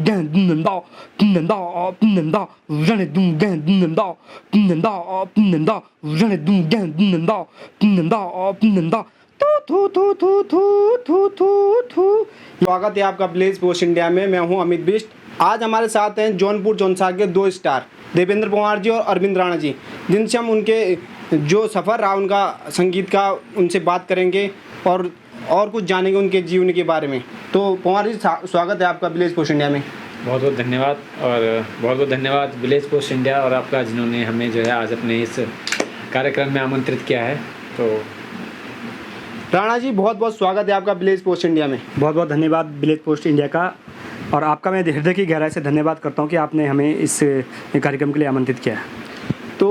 干能到能到能到让你动干能到能到能到让你动干能到能到能到突突突突突突突। स्वागत है आपका विलेज पोस्ट इंडिया में। मैं हूं अमित बिष्ट। आज हमारे साथ हैं जौनपुर जौनसार के 2 स्टार देवेंद्र पंवार जी और अरविंद राणा जी, जिनसे हम उनके जो सफ़र रहा उनका संगीत का उनसे बात करेंगे और कुछ जानेंगे उनके जीवन के बारे में। तो पंवार जी, स्वागत है आपका विलेज पोस्ट इंडिया में। बहुत बहुत धन्यवाद और बहुत बहुत धन्यवाद विलेज पोस्ट इंडिया और आपका, जिन्होंने हमें जो है आज अपने इस कार्यक्रम में आमंत्रित किया है। तो राणा जी, बहुत बहुत स्वागत है आपका विलेज पोस्ट इंडिया में। बहुत बहुत धन्यवाद विलेज पोस्ट इंडिया का, और आपका मैं हृदय की गहराई से धन्यवाद करता हूं कि आपने हमें इस कार्यक्रम के लिए आमंत्रित किया है। तो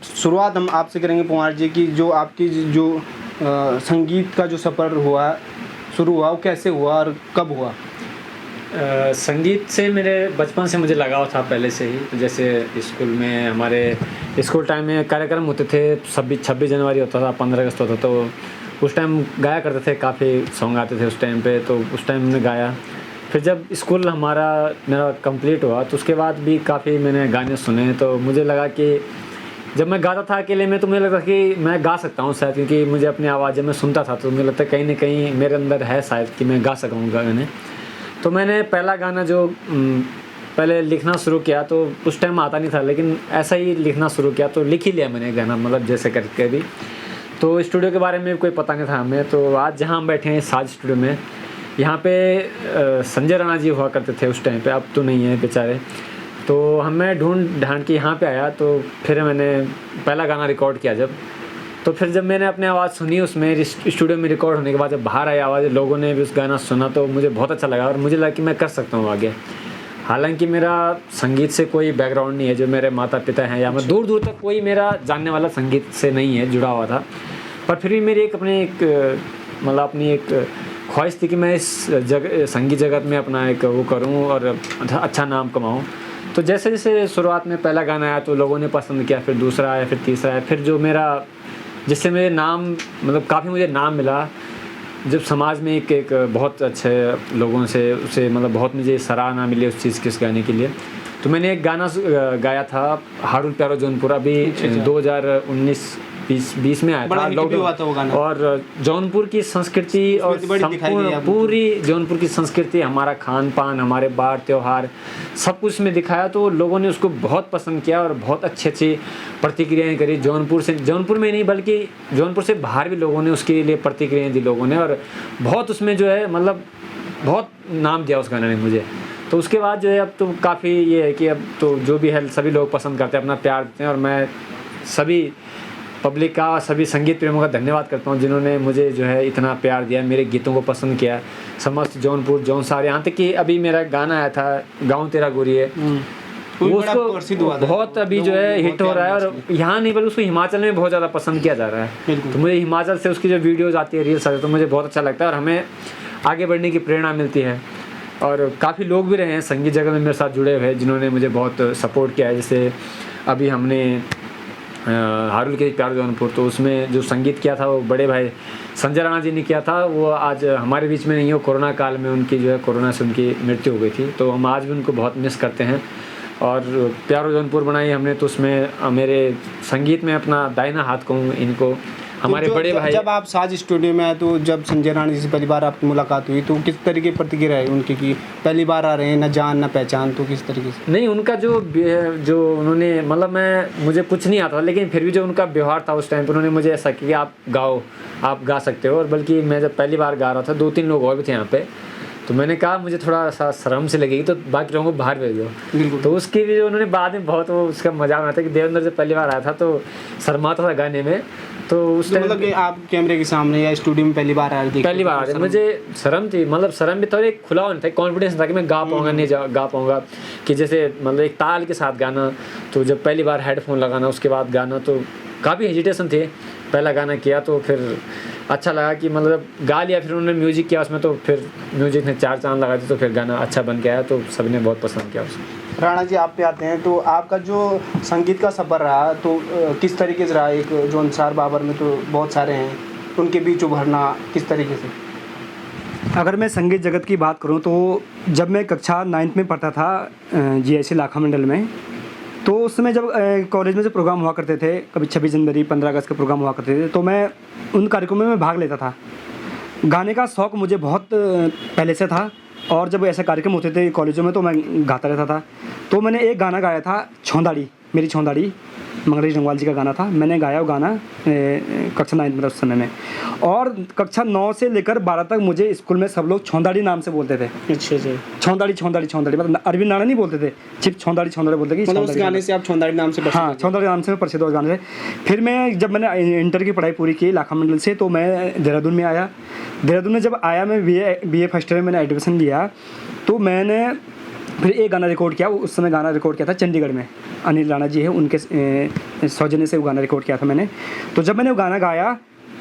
शुरुआत हम आपसे करेंगे पंवार जी की, जो आपकी जो संगीत का जो सफ़र हुआ शुरू हुआ वो कैसे हुआ और कब हुआ? संगीत से मेरे बचपन से मुझे लगाव था पहले से ही। तो जैसे स्कूल में हमारे स्कूल टाइम में कार्यक्रम होते थे, 26 जनवरी होता था, 15 अगस्त होता था, तो उस टाइम गाया करते थे, काफ़ी सॉन्ग आते थे उस टाइम पे। तो उस टाइम मैंने गाया। फिर जब स्कूल मेरा कंप्लीट हुआ तो उसके बाद भी काफ़ी मैंने गाने सुने। तो मुझे लगा कि जब मैं गाता था अकेले में तो मुझे लगा कि मैं गा सकता हूँ शायद, क्योंकि मुझे अपनी आवाज़ जब मैं सुनता था तो मुझे लगता है कहीं ना कहीं मेरे अंदर है शायद कि मैं गा सकूँगा गाने। तो मैंने पहला गाना जो पहले लिखना शुरू किया तो उस टाइम आता नहीं था, लेकिन ऐसा ही लिखना शुरू किया तो लिख ही लिया मैंने गाना, मतलब जैसे करके भी। तो स्टूडियो के बारे में कोई पता नहीं था हमें। तो आज जहाँ हम बैठे हैं साज स्टूडियो में, यहाँ पे संजय राणा जी हुआ करते थे उस टाइम पे, अब तो नहीं है बेचारे। तो हमें ढूंढ के यहाँ पे आया। तो फिर मैंने पहला गाना रिकॉर्ड किया तो फिर जब मैंने अपनी आवाज़ सुनी उसमें स्टूडियो में रिकॉर्ड होने के बाद, जब बाहर आई आवाज़, लोगों ने भी उस गाना सुना तो मुझे बहुत अच्छा लगा और मुझे लगा कि मैं कर सकता हूँ आगे। हालांकि मेरा संगीत से कोई बैकग्राउंड नहीं है, जो मेरे माता पिता हैं या मैं दूर दूर तक कोई मेरा जानने वाला संगीत से नहीं है जुड़ा हुआ था, पर फिर भी मेरी अपनी एक ख्वाहिश थी कि मैं इस संगीत जगत में अपना एक वो करूं और अच्छा नाम कमाऊं। तो जैसे जैसे शुरुआत में पहला गाना आया तो लोगों ने पसंद किया, फिर दूसरा आया, फिर तीसरा आया, फिर जो जिससे मेरे नाम, मतलब काफ़ी मुझे नाम मिला। जब समाज में एक बहुत अच्छे लोगों से उसे मतलब बहुत मुझे सराहना मिली उस चीज़ के, उस गाने के लिए। तो मैंने एक गाना गाया था, हारुल प्यारो जौनपुर, अभी 2019-20 में आया था लॉकडाउन। और जौनपुर की संस्कृति और पूरी जौनपुर की संस्कृति, हमारा खान पान, हमारे बार त्योहार, सब कुछ में दिखाया। तो लोगों ने उसको बहुत पसंद किया और बहुत अच्छी प्रतिक्रियाएं करी। जौनपुर में नहीं बल्कि जौनपुर से बाहर भी लोगों ने उसके लिए प्रतिक्रियाएं दी लोगों ने, और बहुत उसमें जो है मतलब बहुत नाम दिया उस गाने ने मुझे। तो उसके बाद जो है अब तो काफ़ी ये है कि अब तो जो भी है सभी लोग पसंद करते हैं, अपना प्यार देते हैं, और मैं सभी पब्लिक का, सभी संगीत प्रेमियों का धन्यवाद करता हूँ जिन्होंने मुझे जो है इतना प्यार दिया, मेरे गीतों को पसंद किया। समस्त जौनपुर जौनसार, यहाँ तक कि अभी मेरा गाना आया था गाँव तेरा गोरी है, वो उसको बहुत अभी जो है हिट हो रहा है, और यहाँ नहीं बल्कि उसको हिमाचल में बहुत ज़्यादा पसंद किया जा रहा है। तो मुझे हिमाचल से उसकी जो वीडियोज़ आती है, रील्स आती है, तो मुझे बहुत अच्छा लगता है और हमें आगे बढ़ने की प्रेरणा मिलती है। और काफ़ी लोग भी रहे हैं संगीत जगत में मेरे साथ जुड़े हुए जिन्होंने मुझे बहुत सपोर्ट किया है। जैसे अभी हमने हारुल के प्यारो जौनपुर, तो उसमें जो संगीत किया था वो बड़े भाई संजय राणा जी ने किया था। वो आज हमारे बीच में नहीं हो, कोरोना काल में उनकी जो है कोरोना से उनकी मृत्यु हो गई थी, तो हम आज भी उनको बहुत मिस करते हैं। और प्यारो जौनपुर बनाई हमने, तो उसमें मेरे संगीत में अपना दाहिना हाथ कहूँ इनको, हमारे बड़े भाई। जब आप साज स्टूडियो में आए तो जब संजय राणा जी से पहली बार आपकी मुलाकात हुई तो किस तरीके की प्रतिक्रिया है उनकी कि पहली बार आ रहे हैं, न जान न पहचान, तो किस तरीके से? नहीं, उनका जो उन्होंने मतलब मुझे कुछ नहीं आता, लेकिन फिर भी जो उनका व्यवहार था उस टाइम पर, उन्होंने मुझे ऐसा कि आप गाओ, आप गा सकते हो। और बल्कि मैं जब पहली बार गा रहा था, 2-3 लोग और भी थे यहाँ पे, तो मैंने कहा मुझे थोड़ा सा शर्म से लगेगी तो बाकी लोगों को बाहर भेज दो। तो उसकी भी जो उन्होंने बाद में बहुत वो उसका मजाक बनाया था कि देवेंद्र जब पहली बार आया था तो शर्माता था गाने में। तो उस टाइम मतलब कि आप कैमरे के सामने या स्टूडियो में पहली बार आ रहे थे, मुझे शर्म थी, मतलब शर्म भी था और एक खुला होना था, कॉन्फिडेंस था कि मैं गा पाऊंगा नहीं गा पाऊंगा, कि जैसे मतलब एक ताल के साथ गाना। तो जब पहली बार हेडफोन लगाना उसके बाद गाना, तो काफ़ी हेजिटेशन थे। पहला गाना किया तो फिर अच्छा लगा कि मतलब गा लिया, फिर उन्होंने म्यूज़िक किया उसमें, तो फिर म्यूज़िक ने 4 चांद लगा दिए, तो फिर गाना अच्छा बन के आया, तो सबने बहुत पसंद किया उसको। राणा जी, आप पे आते हैं तो आपका जो संगीत का सफ़र रहा तो किस तरीके से रहा? एक जौनसार बाबर में तो बहुत सारे हैं, उनके बीच उभरना किस तरीके से? अगर मैं संगीत जगत की बात करूं तो जब मैं कक्षा 9th में पढ़ता था GIC लाखा मंडल में, तो उस समय जब कॉलेज में जो प्रोग्राम हुआ करते थे, कभी 26 जनवरी 15 अगस्त के प्रोग्राम हुआ करते थे, तो मैं उन कार्यक्रमों में भाग लेता था। गाने का शौक़ मुझे बहुत पहले से था और जब ऐसे कार्यक्रम होते थे कॉलेजों में तो मैं गाता रहता था। तो मैंने एक गाना गाया था, छौंदाड़ी मेरी छौंदाड़ी, मंगलेश रंगवाल जी का गाना था। मैंने गाया वो गाना कक्षा 9 में उस समय में, और कक्षा 9 से लेकर 12 तक मुझे स्कूल में सब लोग छौंदाड़ी नाम से बोलते थे। अच्छा अच्छा, छौंदाड़ी छौंदाड़ी छौंदाड़ी, मतलब अरविंद नाना नहीं बोलते थे, सिर्फ छौंदाड़ी छौंदाड़ी बोलते कि मतलब उस गाने से आप छौंदाड़ी नाम से हाँ, छौंदाड़ी नाम से मैं प्रसिद्ध उस गाने से। फिर मैं जब मैंने इंटर की पढ़ाई पूरी की लाखा मंडल से, तो मैं देहरादून में आया। देहरादून में जब आया, मैं BA फर्स्ट ईयर में मैंने एडमिशन लिया, तो मैंने फिर एक गाना रिकॉर्ड किया। उस समय गाना रिकॉर्ड किया था चंडीगढ़ में, अनिल राणा जी है, उनके सौजन्य से वो गाना रिकॉर्ड किया था मैंने। तो जब मैंने वो गाना गाया,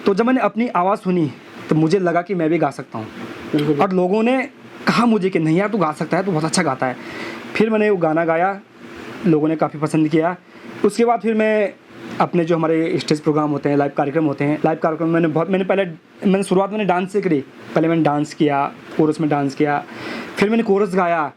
तो जब मैंने अपनी आवाज़ सुनी तो मुझे लगा कि मैं भी गा सकता हूँ, और लोगों ने कहा मुझे कि नहीं यार तू गा सकता है, तू बहुत अच्छा गाता है। फिर मैंने वो गाना गाया, लोगों ने काफ़ी पसंद किया। उसके बाद फिर मैं अपने जो हमारे स्टेज प्रोग्राम होते हैं, लाइव कार्यक्रम होते हैं, लाइव कार्यक्रम मैंने शुरुआत मैंने डांस से करी। पहले मैंने डांस किया, कोरस में डांस किया, फिर मैंने कोरस गाया।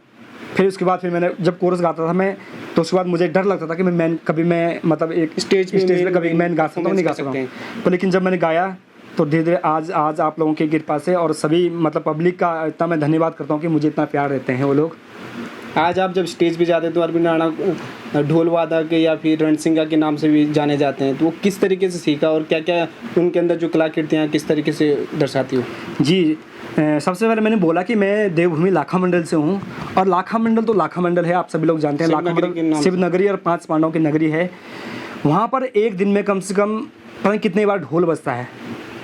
फिर उसके बाद फिर मैंने जब कोरस गाता था मैं, तो उसके बाद मुझे डर लगता था कि मैं मतलब एक स्टेज पे कभी मैं गा सकता हूँ नहीं गा सकता हूँ। तो लेकिन जब मैंने गाया तो धीरे धीरे आज आप लोगों की कृपा से और सभी मतलब पब्लिक का इतना मैं धन्यवाद करता हूँ कि मुझे इतना प्यार देते हैं वो लोग। आज आप जब स्टेज पे जाते हैं तो अरविंद राणा ढोल वादक या फिर रणसिंगा के नाम से भी जाने जाते हैं, तो वो किस तरीके से सीखा और क्या क्या उनके अंदर जो कलाकृतियाँ किस तरीके से दर्शाती हो? जी, सबसे पहले मैंने बोला कि मैं देवभूमि लाखा मंडल से हूँ, और लाखा मंडल तो लाखा मंडल है, आप सभी लोग जानते हैं। लाखा मंडल शिव नगरी और 5 पांडवों की नगरी है। वहाँ पर एक दिन में कम से कम पता नहीं कितनी बार ढोल बजता है।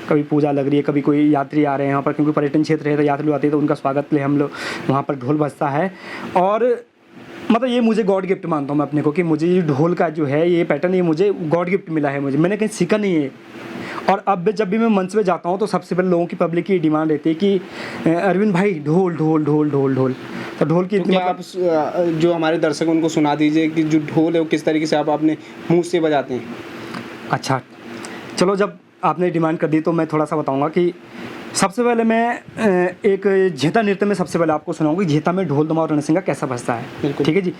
कभी पूजा लग रही है, कभी कोई यात्री आ रहे हैं यहाँ पर, क्योंकि पर्यटन क्षेत्र है तो यात्री आते हैं, तो उनका स्वागत के लिए हम लोग वहाँ पर ढोल बजता है। और मतलब ये मुझे गॉड गिफ्ट मानता हूँ मैं अपने को, कि मुझे ये ढोल का जो है ये पैटर्न, ये मुझे गॉड गिफ्ट मिला है, मैंने कहीं सीखा नहीं है। और अब जब भी मैं मंच पे जाता हूँ तो सबसे पहले लोगों की पब्लिक की डिमांड रहती है कि अरविंद भाई ढोल ढोल ढोल ढोल ढोल। तो ढोल की क्या आप जो हमारे दर्शक उनको सुना दीजिए कि जो ढोल है वो किस तरीके से आप अपने मुँह से बजाते हैं? अच्छा चलो, जब आपने डिमांड कर दी तो मैं थोड़ा सा बताऊँगा कि सबसे पहले मैं एक झेता नृत्य में सबसे पहले आपको सुनाऊंगा कि झेता में ढोल दमाव रणसिंगा कैसा बजता है। ठीक है जी।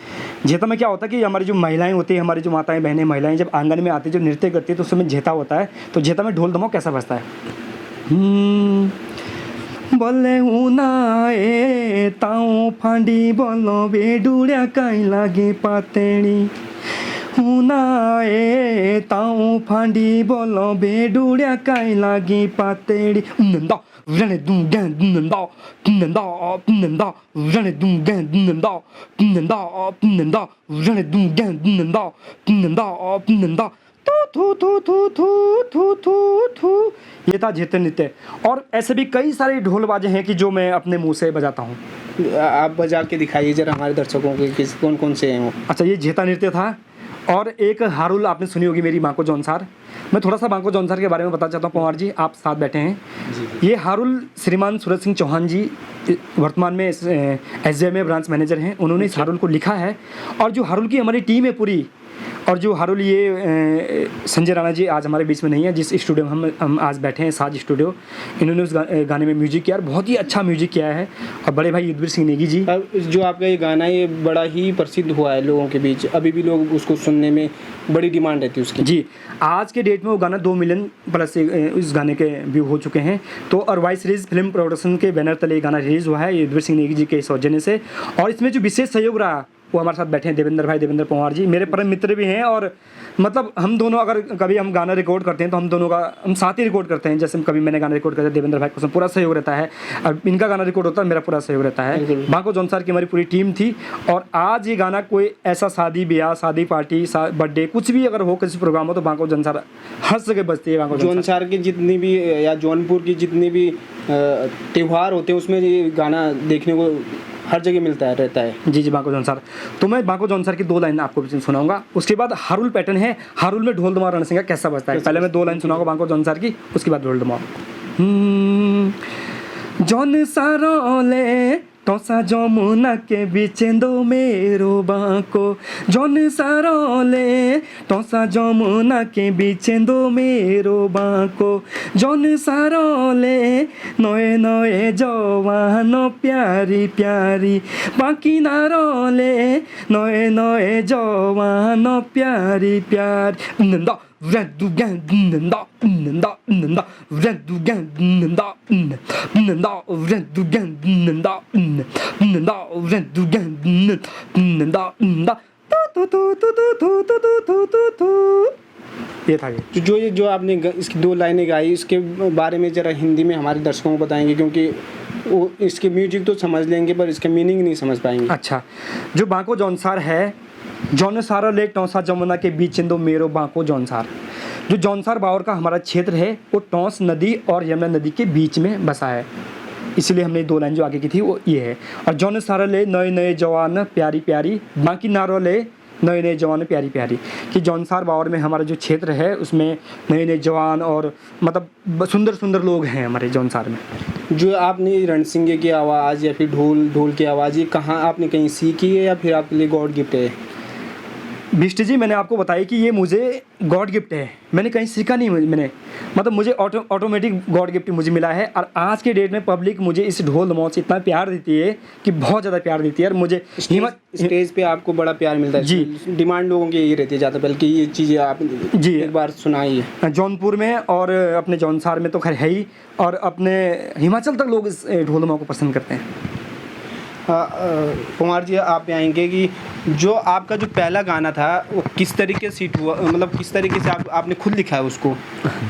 झेता में क्या होता है कि हमारी जो महिलाएं होती है, हमारी जो माताएं बहनें महिलाएं जब आंगन में आती है, जो नृत्य करती है, तो उस समय झेता होता है। तो झेता में ढोल दमाव कैसा बजता है? बोले उनाए ताऊ फांडी बोलो बेडुड़िया काई लागे पातेणी, उनाए ताऊ फांडी बोलो बेडुड़िया काई लागी पातेड़ी। नंदा रने दूंगा नंदा नंदा नंदा रने दूंगा नंदा नंदा नंदा रने दूंगा नंदा नंदा नंदा थू थू थू थू थू थू थू। ये था झेते नृत्य। और ऐसे भी कई सारे ढोल बाजे हैं कि जो मैं अपने मुंह से बजाता हूँ। आप बजा के दिखाइए जरा हमारे दर्शकों के, किस कौन कौन से हैं वो? अच्छा, ये झेता नृत्य था। और एक हारुल आपने सुनी होगी मेरी बांको जौनसार। मैं थोड़ा सा बांको जौनसार के बारे में बताना चाहता हूँ। पवार जी आप साथ बैठे हैं जी। ये हारुल श्रीमान सूरज सिंह चौहान जी वर्तमान में SJM में ब्रांच मैनेजर हैं। उन्होंने इस हारुल को लिखा है। और जो हारुल की हमारी टीम है पूरी, और जो हारुल ये संजय राणा जी आज हमारे बीच में नहीं है, जिस स्टूडियो में हम आज बैठे हैं, साज स्टूडियो, इन्होंने उस गाने में म्यूजिक किया, बहुत ही अच्छा म्यूजिक किया है। और बड़े भाई युद्धवीर सिंह नेगी जी। जो आपका ये गाना है ये बड़ा ही प्रसिद्ध हुआ है लोगों के बीच, अभी भी लोग उसको सुनने में बड़ी डिमांड रहती है उसकी जी। आज के डेट में वो गाना 2 मिलियन प्लस उस गाने के व्यू हो चुके हैं। तो और वाई सीरीज फिल्म प्रोडक्शन के बैनर तले ये गाना रिलीज़ हुआ है युद्धवीर सिंह नेगी जी के सौजन्य से। और इसमें जो विशेष सहयोग रहा वो हमारे साथ बैठे हैं देवेंद्र पवार जी, मेरे परम मित्र भी हैं। और मतलब हम दोनों अगर कभी हम गाना रिकॉर्ड करते हैं तो हम दोनों का हम साथ ही रिकॉर्ड करते हैं। जैसे कभी मैंने गाना रिकॉर्ड किया देवेंद्र भाई को पूरा सहयोग रहता है, और इनका गाना रिकॉर्ड होता है मेरा पूरा सहयोग रहता है। बांको जौनसार की हमारी पूरी टीम थी। और आज ये गाना कोई ऐसा शादी ब्याह, शादी पार्टी, बर्थडे कुछ भी अगर हो, किसी प्रोग्राम हो, तो बांको जौनसार हर जगह बजती है। बांको जौनसार की जितनी भी या जौनपुर की जितनी भी त्यौहार होते हैं उसमें ये गाना देखने को हर जगह मिलता रहता है। जी जी, बांको जौनसार। तो मैं बांको जौनसार की 2 लाइन आपको सुनाऊंगा। उसके बाद हारुल पैटर्न है, हारुल में ढोल दमाव रणसिंगा कैसा बजता है। पहले मैं 2 लाइन सुनाऊंगा बांको जौनसार की, उसके बाद ढोल दमाव। जौनसारोले टोसा जमुना के बिचेंदो मेरो बाको जन सारोले टोसा जमुना के बिचेंदो मेरो बाको जन सारोले नए नए जवान प्यारी प्यारी बाकी नारोले नए नए जवान प्यारी प्यारी नंदा रंदू गं नंदा नंदा नंदा रंदू गं नंदा नंदा रंदू गं नंदा नंदा रंदू गं नंदा नंदा तू तू तू तू तू तू तू तू तू तू ये था ये। जो आपने इसकी 2 लाइनें गाई, इसके बारे में ज़रा हिंदी में हमारे दर्शकों को बताएंगे, क्योंकि वो इसके म्यूजिक तो समझ लेंगे पर इसका मीनिंग नहीं समझ पाएंगे। अच्छा, जो बांको जौनसार है, जौनसारा लेक टौसा जमुना के बीच दो मेरो बांको जौनसार। जो जौनसार बावर का हमारा क्षेत्र है वो टौंस नदी और यमुना नदी के बीच में बसा है, इसीलिए हमने 2 लाइन जो आगे की थी वो ये है। और जौनसारा ले नए नए जवान प्यारी प्यारी बाकी नारो ले नए नए जवान प्यारी प्यारी, कि जौनसार बावर में हमारा जो क्षेत्र है उसमें नए नए जवान और मतलब सुंदर सुंदर लोग हैं हमारे जौनसार में। जो आपने रणसिंगे की आवाज़ या फिर ढोल की आवाज़, ये कहाँ आपने कहीं सीखी है या फिर आपके लिए गॉड गिफ्ट है? बिष्ट जी, मैंने आपको बताया कि ये मुझे गॉड गिफ्ट है, मैंने कहीं सीखा नहीं, मैंने मतलब मुझे ऑटोमेटिक गॉड गिफ्ट मुझे मिला है। और आज के डेट में पब्लिक मुझे इस ढोल दमाऊ से इतना प्यार देती है कि बहुत ज़्यादा प्यार देती है। और मुझे स्टेज पे आपको बड़ा प्यार मिलता है जी। डिमांड लोगों की यही रहती है ज़्यादा, बल्कि ये चीज़ें आप जी एक बार सुनाइए। जौनपुर में और अपने जौनसार में तो खैर है ही, और अपने हिमाचल तक लोग इस ढोल दमाऊ को पसंद करते हैं। कुमार जी, आप पे आएंगे कि जो आपका जो पहला गाना था वो किस तरीके से हिट हुआ, मतलब किस तरीके से आपने खुद लिखा है उसको,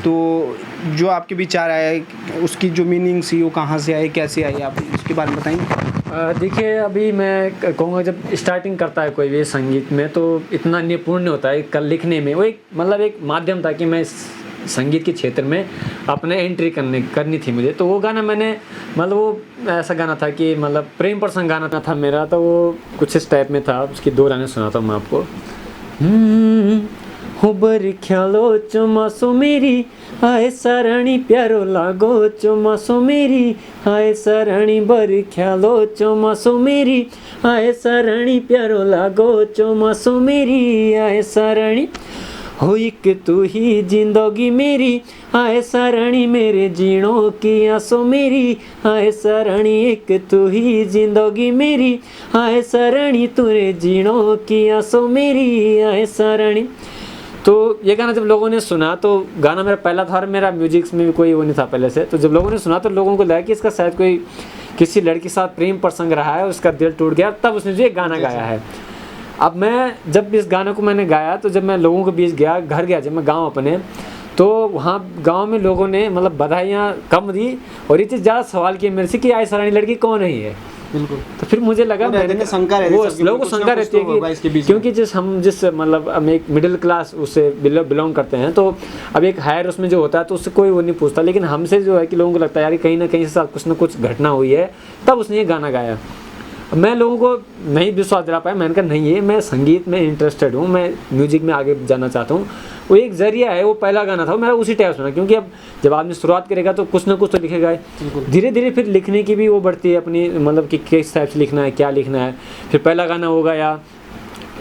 तो जो आपके विचार आए उसकी जो मीनिंग सी वो कहाँ से आई, कैसे आई, आप उसके बारे में बताएंगे? देखिए, अभी मैं कहूँगा जब स्टार्टिंग करता है कोई भी संगीत में तो इतना निपुण होता है कल लिखने में। वो एक मतलब एक माध्यम था कि मैं संगीत के क्षेत्र में अपने एंट्री करनी थी मुझे। तो वो गाना मैंने मतलब वो ऐसा गाना था कि मतलब प्रेम प्रसंग गाना था मेरा, तो वो कुछ इस टाइप में था। उसकी 2 लाइनें सुनाता हूँ मैं आपको। हो बर ख्यालो चुमासो मेरी आए सारणी प्यारो लागो चुमासो मेरी आए सारणी बर ख्यालो चुमासो मेरी आए सारणी प्यारो लागो चुमासो मेरी आए सारणी हो एक तू ही जिंदगी मेरी आए सारणी मेरे जीणों की आंसू मेरी आए सारणी एक तू ही जिंदगी मेरी आए सारणी तुरे जीणों की आंसू मेरी आए सारणी। तो ये गाना जब लोगों ने सुना, तो गाना मेरा पहला था और मेरा म्यूजिक्स में भी कोई वो नहीं था पहले से। तो जब लोगों ने सुना तो लोगों को लगा कि इसका शायद कोई किसी लड़की के साथ प्रेम प्रसंग रहा है, उसका दिल टूट गया, तब उसने जो ये गाना गाया है। अब मैं जब इस गाने को मैंने गाया तो जब मैं लोगों के बीच गया, घर गया जब मैं गाँव अपने, तो वहाँ गांव में लोगों ने मतलब बधाइयाँ कम दी और ये चीज़ ज़्यादा सवाल किए मेरे से कि आए सरानी लड़की कौन है ये। बिल्कुल। तो फिर मुझे लगा मैंने शंका लोगों को शंका रहती है कि क्योंकि जिस मतलब हम एक मिडिल क्लास उससे बिलोंग करते हैं, तो अब एक हायर उसमें जो होता है तो उससे कोई वो नहीं पूछता, लेकिन हमसे जो है कि लोगों को लगता है यार कहीं ना कहीं से कुछ ना कुछ घटना हुई है, तब उसने ये गाना गाया। मैं लोगों को नहीं विश्वास दिला पाया। मैंने कहा नहीं, ये मैं संगीत में इंटरेस्टेड हूँ, मैं म्यूजिक में आगे जाना चाहता हूँ। वो एक जरिया है, वो पहला गाना था, मेरा उसी टाइप सुना, क्योंकि अब जब आदमी शुरुआत करेगा तो कुछ ना कुछ तो लिखेगा। धीरे धीरे फिर लिखने की भी वो बढ़ती है अपनी, मतलब कि किस टाइप से लिखना है, क्या लिखना है। फिर पहला गाना हो गया,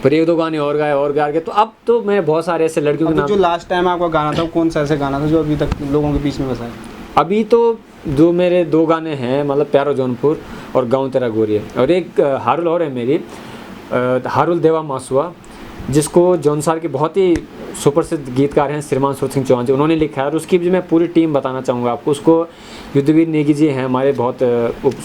फिर 1-2 गाने और गा के, तो अब तो मैं बहुत सारे ऐसे लड़कियों के नाम। जो लास्ट टाइम आपका गाना था कौन सा ऐसा गाना था जो अभी तक लोगों के बीच में बसा है? अभी तो जो मेरे 2 गाने हैं, मतलब प्यारो जौनपुर और गाँव तेरा गोरिया, और एक हारुल और है मेरी, हारुल देवा मासुआ, जिसको जौनसार के बहुत ही सुप्रसिद्ध गीतकार हैं श्रीमान सुर सिंह चौहान जी, उन्होंने लिखा है। और उसकी भी मैं पूरी टीम बताना चाहूँगा आपको। उसको युद्धवीर नेगी जी हैं हमारे बहुत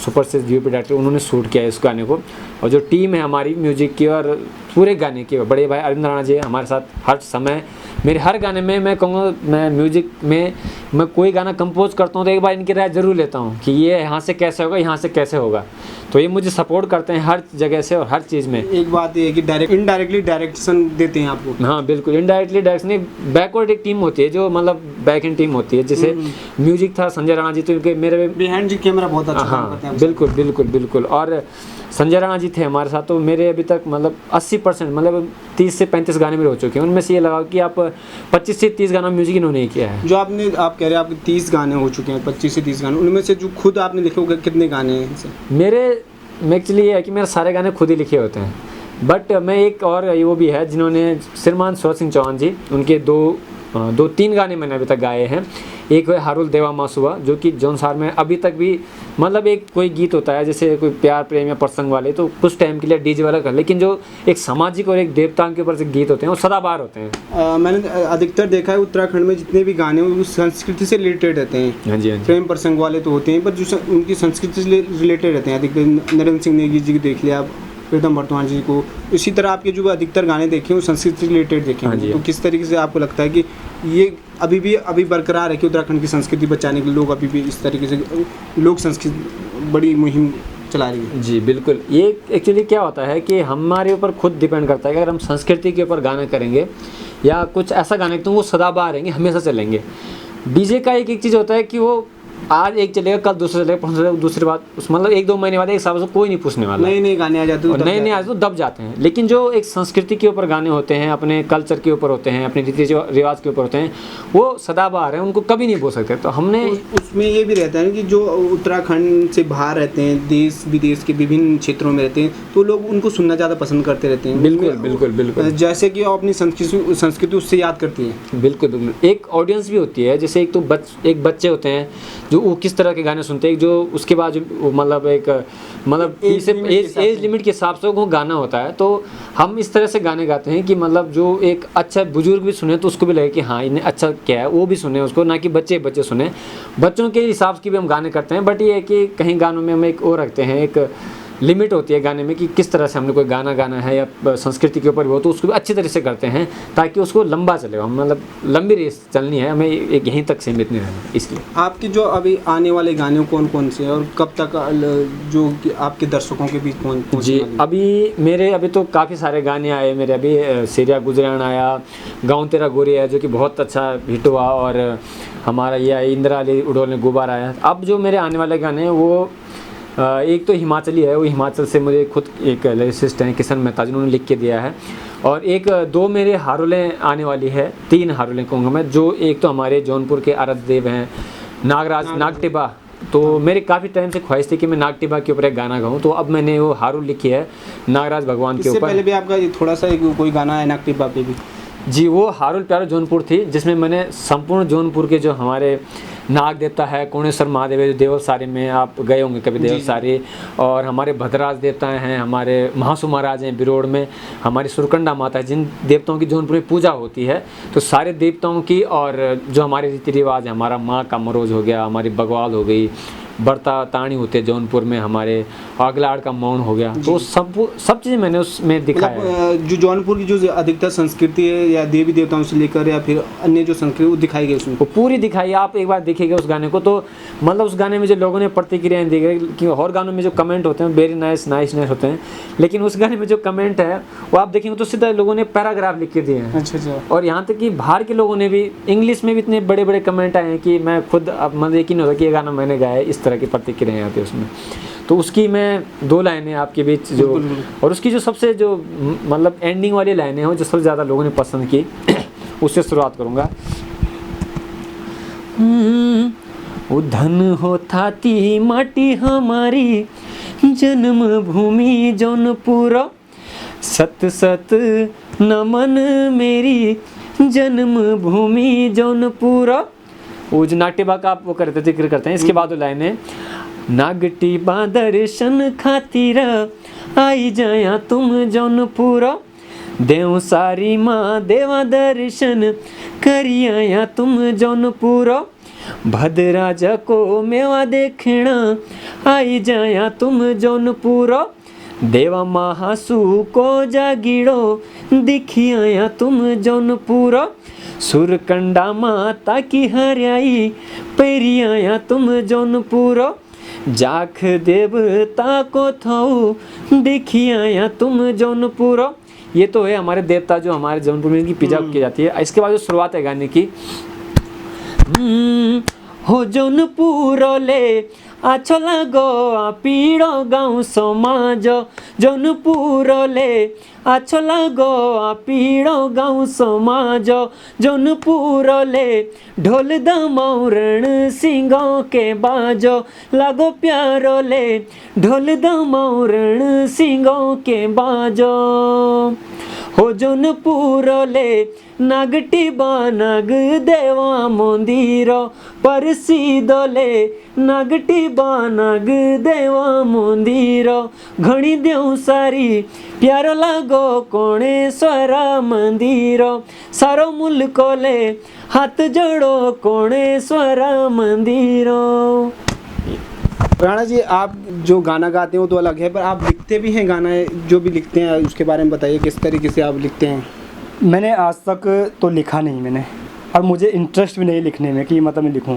सुप्रसिद्ध यूपी डायरेक्टर, उन्होंने शूट किया है इस गाने को। और जो टीम है हमारी म्यूजिक की और पूरे गाने की, बड़े भाई अरविंद राणा जी हमारे साथ हर समय मेरे हर गाने में। मैं कहूँगा मैं म्यूजिक में मैं कोई गाना कंपोज करता हूँ तो एक बार इनकी राय ज़रूर लेता हूँ कि ये यहाँ से कैसे होगा, यहाँ से कैसे होगा। तो ये मुझे सपोर्ट करते हैं हर जगह से और हर चीज़ में। एक बात ये है कि इनडायरेक्टली डायरेक्शन देते हैं आपको। हाँ बिल्कुल, इनडायरेक्टली डायरेक्शन। एक बैकवर्ड एक टीम होती है जो मतलब बैक एंड टीम होती है, जैसे म्यूजिक था संजय राणा जी, तो मेरे बिहाइंड जी कैमरा बहुत अच्छा काम करते हैं। बिल्कुल बिल्कुल बिल्कुल। और संजय राणा जी थे हमारे साथ, तो मेरे अभी तक मतलब 80% मतलब 30 से 35 गाने मेरे हो चुके हैं। उनमें से ये लगा कि आप 25 से 30 गाना म्यूजिक इन्होंने ही किया है। जो आप कह रहे हैं आपके 30 गाने हो चुके हैं, 25 से 30 गाने, उनमें से जो खुद आपने लिखे हुए कितने गाने हैं? मेरे एक्चुअली ये है कि मेरे सारे गाने खुद ही लिखे होते हैं, बट मैं एक और वो भी है जिन्होंने श्रीमान स्वराज सिंह चौहान जी, उनके दो तीन गाने मैंने अभी तक गाए हैं। एक है हारुल देवा मासुआ, जो कि जौनसार में अभी तक भी मतलब एक कोई गीत होता है जैसे कोई प्यार प्रेम या प्रसंग वाले, तो कुछ टाइम के लिए डीजे वाला कर, लेकिन जो एक सामाजिक और एक देवताओं के ऊपर से गीत होते हैं वो सदाबहार होते हैं। मैंने अधिकतर देखा है उत्तराखंड में जितने भी गाने हैं वो संस्कृति से रिलेटेड रहते हैं। हाँ जी, हाँ जी। प्रेम प्रसंग वाले तो होते हैं, पर जो उनकी संस्कृति से रिलेटेड रहते हैं। अधिकतर नरेंद्र सिंह नेगी जी को देख लिया, प्रीतम वर्तमान जी को, इसी तरह आपके जो अधिकतर गाने देखे वो संस्कृत से रिलेटेड देखे। हाँ जी। तो किस तरीके से आपको लगता है कि ये अभी बरकरार है कि उत्तराखंड की संस्कृति बचाने के लिए लोग अभी भी इस तरीके से लोक संस्कृति बड़ी मुहिम चला रही है? जी बिल्कुल, ये एक्चुअली क्या होता है कि हमारे ऊपर खुद डिपेंड करता है कि अगर हम संस्कृति के ऊपर गाना करेंगे या कुछ ऐसा गाने तो वो सदाबहार रहेंगे, हमेशा चलेंगे। डीजे का एक चीज़ होता है कि वो आज एक चलेगा, कल दूसरा चलेगा, परसों चलेगा, दूसरी बात उस मतलब 1-2 महीने बाद, एक साल से कोई नहीं पूछने वाला। नए गाने आ जाते हैं, नए आते तो दब जाते हैं। लेकिन जो एक संस्कृति के ऊपर गाने होते हैं, अपने कल्चर के ऊपर होते हैं, अपने रीति रिवाज के ऊपर होते हैं, वो सदाबहार हैं, उनको कभी नहीं बोल सकते। तो हमने उसमें ये भी रहता है कि जो उत्तराखंड से बाहर रहते हैं, देश विदेश के विभिन्न क्षेत्रों में रहते हैं, तो लोग उनको सुनना ज़्यादा पसंद करते रहते हैं। बिल्कुल बिल्कुल बिल्कुल, जैसे कि वो अपनी संस्कृति उससे याद करती है। बिल्कुल बिल्कुल, एक ऑडियंस भी होती है, जैसे एक बच्चे होते हैं जो वो किस तरह के गाने सुनते हैं, जो उसके बाद मतलब एक एज लिमिट के हिसाब से वो गाना होता है। तो हम इस तरह से गाने गाते हैं कि मतलब जो एक अच्छा बुजुर्ग भी सुने तो उसको भी लगे कि हाँ इन्हें अच्छा क्या है, वो भी सुने उसको, ना कि बच्चे सुने। बच्चों के हिसाब से भी हम गाने करते हैं, बट ये है कि कहीं गानों में हम एक वो रखते हैं, एक लिमिट होती है गाने में कि किस तरह से हमने कोई गाना गाना है या संस्कृति के ऊपर भी हो तो उसको भी अच्छी तरह से करते हैं ताकि उसको लंबा चले, मतलब लंबी रेस चलनी है, हमें एक यहीं तक सीमित नहीं रहना। इसलिए आपके जो अभी आने वाले गाने कौन कौन से हैं और कब तक जो आपके दर्शकों के बीच पहुँच? जी अभी तो काफ़ी सारे गाने आए मेरे। अभी सिरिया गुजरान आया, गाँव तेरा गोरी है जो कि बहुत अच्छा हिट हुआ, और हमारा ये इंदिरा अली उडोल ने गुबार आया। अब जो मेरे आने वाले गाने हैं वो एक तो हिमाचली है, वो हिमाचल से मुझे खुद एक लिरिसिस्ट हैं किशन मेहता जिन्होंने लिख के दिया है, और दो मेरे हारुलें आने वाली है, 3 हारुलें कहूँगा मैं। जो एक तो हमारे जौनपुर के आराध्य देव हैं नागराज नागटिबा, तो मेरी काफ़ी टाइम से ख्वाहिश थी कि मैं नागटिबा के ऊपर एक गाना गाऊँ, तो अब मैंने वो हारुल लिखी है नागराज भगवान के ऊपर। पहले भी आपका थोड़ा सा कोई गाना है नागटिबा पे भी? जी, वो हारुल प्यारो जौनपुर थी, जिसमें मैंने संपूर्ण जौनपुर के जो हमारे नाग देवता है कोणेश्वर महादेव है जो देवलसारी में आप गए होंगे कभी देवलसारी, और हमारे भद्रराज देवता हैं, हमारे महासु महाराज हैं बिरोड़ में, हमारी सुरकंडा माता है, जिन देवताओं की जौनपुर में पूजा होती है, तो सारे देवताओं की, और जो हमारे रीति रिवाज है, हमारा माँ का मरोज हो गया, हमारी बगवाल हो गई, बर्ता ताणी होते हैं जौनपुर में, हमारे अगलाड़ का मौन हो गया, तो सब चीज़ें मैंने उसमें दिखाया है। जो जौनपुर की जो अधिकतर संस्कृति है या देवी देवताओं से लेकर या फिर अन्य जो संस्कृति वो दिखाई गई उसमें, वो पूरी दिखाई। आप एक बार देखिएगा उस गाने को, तो मतलब उस गाने में जो लोगों ने प्रतिक्रियाएं दी गई, कि और गानों में जो कमेंट होते हैं वेरी नाइस नाइस नाइस होते हैं, लेकिन उस गाने में जो कमेंट है वो आप देखेंगे तो सीधा लोगों ने पैराग्राफ लिख के दिए हैं। अच्छा। और यहाँ तक कि बाहर के लोगों ने भी इंग्लिश में भी इतने बड़े बड़े कमेंट आए हैं कि मैं खुद अब मतलब यकीन होता कि ये गाना मैंने गाया है, इस तरह की प्रतिक्रियाएं आती है उसमें। तो उसकी मैं 2 लाइनें आपके बीच जो, और उसकी जो सबसे जो मतलब एंडिंग वाली लाइनें हैं जो सबसे ज़्यादा लोगों ने पसंद की उससे शुरुआत करूँगा। धन हो थाती माटी हमारी जन्मभूमि जौनपुर, सत सत नमन मेरी जन्मभूमि जौनपुर। वो जो नागटिबा का आप वो करते जिक्र करते हैं, इसके बाद वो लाइन है, नागटिबा दर्शन खातिर आई जाया तुम जौनपुर, देव सारी माँ देवा दर्शन करी आया तुम जौनपुर, भद्रराज को मेवा देखना आई जाया तुम जौनपुर, देवा महासु को जागीड़ो दिखी आया तुम जौनपुर, सुरकंडा माता की हरियाई पेरी आया तुम जौनपुर, जाख देवता को थो दिखी आया तुम जौनपुर। ये तो है हमारे देवता जो हमारे जौनपुर में इनकी पूजा की जाती है। इसके बाद जो शुरुआत है गाने की, हो जौनपुर ले आछो लागो पीड़ो गाँव समाज जौनपुरले आछो लागो पीड़ो गाँव समाज जौनपुरले ढोल दमौरण सिंगों के बाजो लागो प्यारोले ढोल दमौरण सिंगों के बाजो हो जौनपुरले नागटी बानग देवा मंदिर परसिदले नागटी बानग देवा मंदिर घणी देव सारी प्यार लागो कोणेश्वर मंदिर सारो मुल्कोले हाथ जोड़ो कोणेश्वर मंदिर। राणा जी, आप जो गाना गाते हो तो अलग है, पर आप लिखते भी हैं गाना, जो भी लिखते हैं उसके बारे में बताइए, किस तरीके से आप लिखते हैं? मैंने आज तक तो लिखा नहीं मैंने, और मुझे इंटरेस्ट भी नहीं लिखने में कि मतलब मैं लिखूं,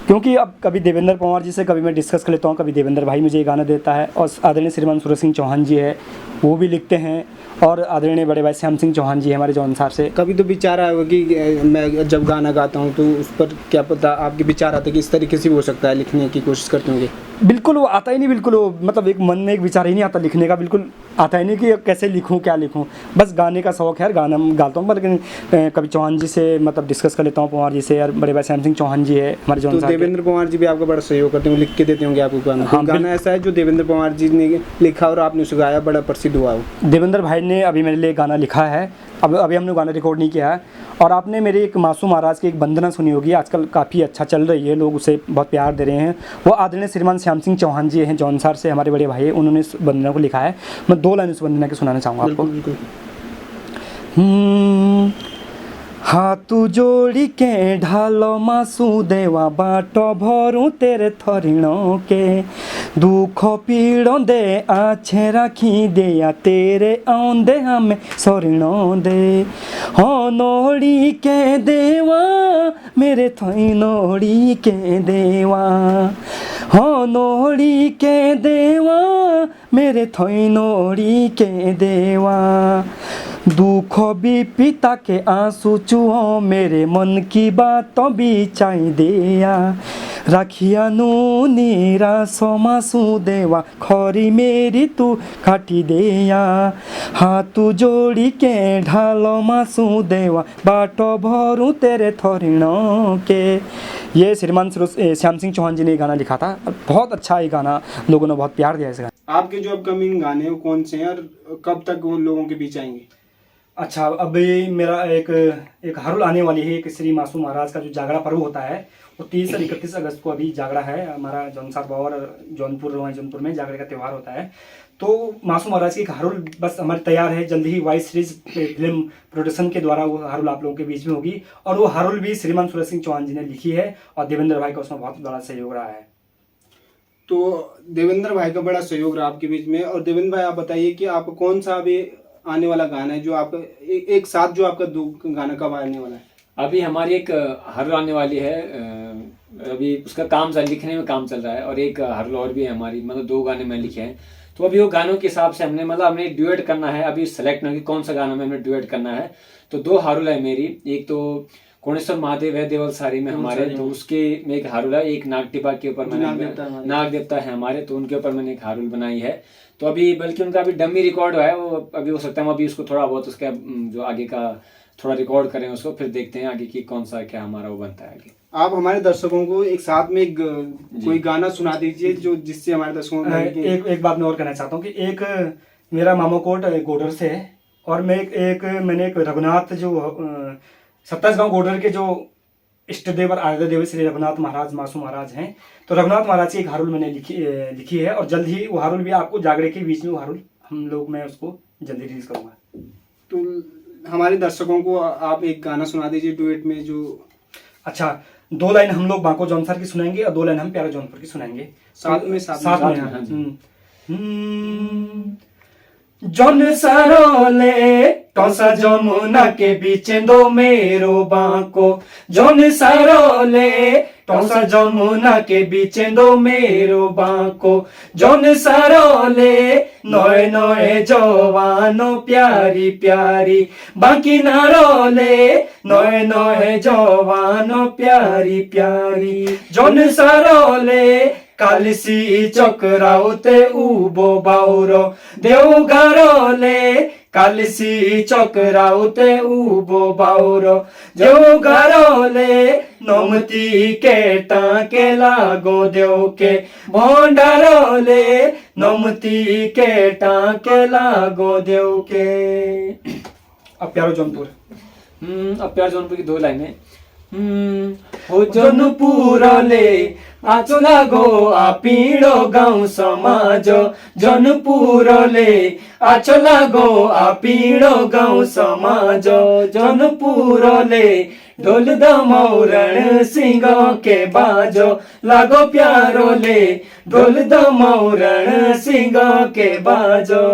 क्योंकि अब कभी देवेंद्र पंवार जी से कभी मैं डिस्कस कर लेता हूँ, कभी देवेंद्र भाई मुझे ये गाना देता है, और आदरणीय श्रीमान सूरज सिंह चौहान जी है वो भी लिखते हैं, और आदरणीय बड़े भाई श्याम सिंह चौहान जी है हमारे जौनसार से। कभी तो विचार आया होगा कि मैं जब गाना गाता हूँ तो उस पर क्या पता आपके विचार आते कि इस तरीके से भी हो सकता है, लिखने की कोशिश करते होंगे? बिल्कुल वो आता ही नहीं, बिल्कुल वो मतलब एक मन में एक विचार ही नहीं आता लिखने का, बिल्कुल आता ही नहीं कि कैसे लिखूं क्या लिखूं, बस गाने का शौक़ है, गाना गाता हूँ। लेकिन कभी चौहान जी से मतलब डिस्कस कर लेता हूँ, पंवार जी से, और बड़े भाई श्याम सिंह चौहान जी है हमारे तो जौनसार। देवेंद्र पंवार जी भी आपका बड़ा सहयोग करते होंगे, लिख के देते होंगे आपको गाना? हाँ, गाना ऐसा है जो देवेंद्र पंवार जी ने लिखा और आपने उसे गाया, बड़ा प्रसिद्ध हुआ हो? देवेंद्र भाई ने अभी मेरे लिए गाना लिखा है, अभी हमने गाना रिकॉर्ड नहीं किया है। और आपने मेरी एक मासूम महाराज की एक वंदना सुनी होगी, आजकल काफ़ी अच्छा चल रही है, लोग उसे बहुत प्यार दे रहे हैं। वो आदरणीय श्रीमान श्याम सिंह चौहान जी हैं जौनसार से, हमारे बड़े भाई हैं, उन्होंने इस वंदना को लिखा है। मैं 2 लाइन उस वंदना के सुनाना चाहूँगा आपको। बिल्कुल। हाथ जोड़ी के ढालो मासू देवा बाट भरू तेरे थरिणों के दुख पीड़ों दे आछे राखी दिया तेरे आंदे हमें सरिणों दे हो नोड़ी के देवा मेरे थई नोड़ी के देवा हो नोड़ी के देवा मेरे थई नोड़ी के देवा दुख भी पिता के आंसू चुओ मेरे मन की बातों भी चाई दिया राखिया नू नीरा सोमासू देवा खरी मेरी तू काटी दिया हाथ जोड़ी के ढालो मासू देवा बाटो भरू तेरे थोरिणों के। ये श्रीमान श्याम सिंह चौहान जी ने गाना लिखा था, बहुत अच्छा ये गाना, लोगों ने बहुत प्यार दिया इस गाने। आपके जो अपकमिंग गाने हैं वो कौन से हैं और कब तक वो लोगों के बीच आएंगे? अच्छा, अभी मेरा एक हरुल आने वाली है, एक श्री मासूम महाराज का जो जागरा पर्व होता है वो 30 और 31 अगस्त को अभी जागरा है हमारा जौनसार बावर जौनपुर में जागरे का त्यौहार होता है। तो मासूम महाराज की एक हरुल बस हमारी तैयार है, जल्दी ही वाइस सीरीज फिल्म प्रोडक्शन के द्वारा वो हरुल आप लोगों के बीच में होगी, और वो हरुल भी श्रीमान सूरज सिंह चौहान जी ने लिखी है और देवेंद्र भाई का उसमें बहुत बड़ा सहयोग रहा है। तो देवेंद्र भाई का बड़ा सहयोग रहा आपके बीच में। और देवेंद्र भाई, आप बताइए कि आप कौन सा अभी आने वाला गाना है जो आप एक साथ जो आपका 2 गाना कब आने वाला है? अभी हमारी एक हर्ल आने वाली है, अभी उसका काम लिखने में काम चल रहा है, और एक हर्ल और भी है हमारी, मतलब 2 गाने मैं लिखे हैं। तो अभी वो गानों के हिसाब से हमने ड्यूएट करना है, अभी सेलेक्ट नहीं कि कौन सा गाना में हमने ड्यूएट करना है। तो 2 हारुल है मेरी, एक तो कोणेश्वर महादेव है देवल सारी में हमारे, तो उसके में एक हारुल है, एक नाग टिपा के ऊपर नाग देवता है हमारे, तो उनके ऊपर मैंने एक हारुल बनाई है। तो अभी बल्कि उनका अभी डमी रिकॉर्ड है, वो अभी हो सकता है अभी उसको थोड़ा बहुत उसका जो आगे का थोड़ा रिकॉर्ड करें उसको, फिर देखते हैं आगे की कौन सा क्या हमारा वो बनता है आगे। आप हमारे दर्शकों को एक साथ में कोई गाना सुना दीजिए जो जिससे हमारे दर्शकों को एक बात मैं और कहना चाहता हूँ कि एक मेरा मामोकोट गोडर से है, और मैंने एक रघुनाथ जो 27 गाँव गोडर के जो इष्ट देव और आराध्य देव श्री रघुनाथ महाराज मासूम महाराज हैं, तो रघुनाथ महाराज की एक हारुल मैंने लिखी है, और जल्द ही वो हारुल भी आपको जागरे के बीच में वो हारुल मैं उसको जल्दी रिलीज करूँगा। तो हमारे दर्शकों को आप एक गाना सुना दीजिए डुएट में जो। अच्छा, 2 लाइन हम लोग बांको जौनसार की सुनाएंगे और 2 लाइन हम प्यारा जौनपुर की सुनाएंगे साथ में। जौन सारोले टोसा जमुना के बीच दो मेरो बांको, जौन सारोले टोसा जमुना के बीच दो मेरो बांको, जौन सारोले नोए नोए जवानो प्यारी प्यारी बाकी नारोले नोए नोए जवानो प्यारी प्यारी, जौन सारोले कालसी चक्राउते उबो बाउरो देवघरले कालसी चक्राउते उबो बाउरो देवघरले नमती केटा के लागो देव के भंडारले नमती केटा के लागो देव के। अब प्यारो जौनपुर। अब प्यार जौनपुर की 2 लाइनें। हो जौनपुरले आचो लागो आपीड़ो गाउँ समाज जौनपुरले आचो लागो आपीड़ो गाउँ समाज जौनपुरले ढोल दमौरण सिंह के बाजो लागो प्यारोले ढोल दमौरण सिंह के बाजो।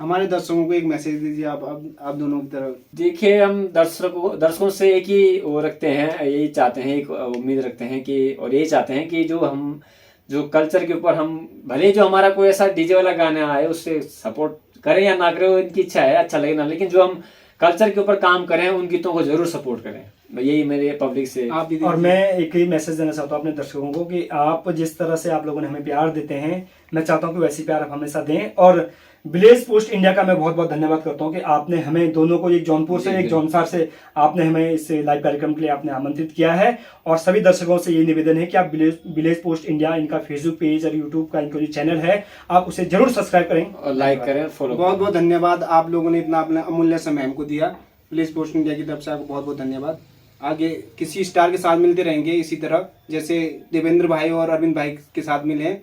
हमारे दर्शकों को एक मैसेज दीजिए आप दोनों की तरफ। देखिए, हम दर्शकों से एक ही वो रखते हैं, यही चाहते हैं, एक उम्मीद रखते हैं कि, और यही चाहते हैं कि जो कल्चर के ऊपर हम, भले जो हमारा कोई ऐसा डीजे वाला गाना आए उससे सपोर्ट करें या ना करें, वो इनकी इच्छा है, अच्छा लगे ना, लेकिन जो हम कल्चर के ऊपर काम करें उन गीतों को जरूर सपोर्ट करें। यही मेरे पब्लिक से आप भी और मैं एक ही मैसेज देना चाहता हूँ अपने दर्शकों को कि आप जिस तरह से आप लोगों ने हमें प्यार देते हैं, मैं चाहता हूँ कि वैसी प्यार आप हमेशा दें। और विलेज पोस्ट इंडिया का मैं बहुत बहुत धन्यवाद करता हूँ कि आपने हमें दोनों को, एक जौनपुर से एक जौनसार से, आपने हमें इस लाइव कार्यक्रम के लिए आपने आमंत्रित किया है। और सभी दर्शकों से ये निवेदन है कि आप विलेज पोस्ट इंडिया, इनका फेसबुक पेज और यूट्यूब का इनका जो चैनल है, आप उसे जरूर सब्सक्राइब करें और लाइक करें, फॉलो। बहुत बहुत धन्यवाद, आप लोगों ने इतना अपना अमूल्य समय हमको दिया। विलेज पोस्ट इंडिया की तरफ से आपको बहुत बहुत धन्यवाद। आगे किसी स्टार के साथ मिलते रहेंगे इसी तरह, जैसे देवेंद्र भाई और अरविंद भाई के साथ मिले हैं।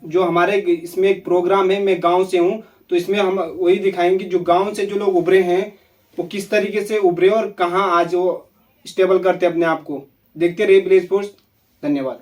जो हमारे इसमें एक प्रोग्राम है, मैं गांव से हूं, तो इसमें हम वही दिखाएंगे जो गांव से जो लोग उभरे हैं वो किस तरीके से उभरे और कहां आज वो स्टेबल करते अपने आप को। देखते रहिए विलेज पोस्ट। धन्यवाद।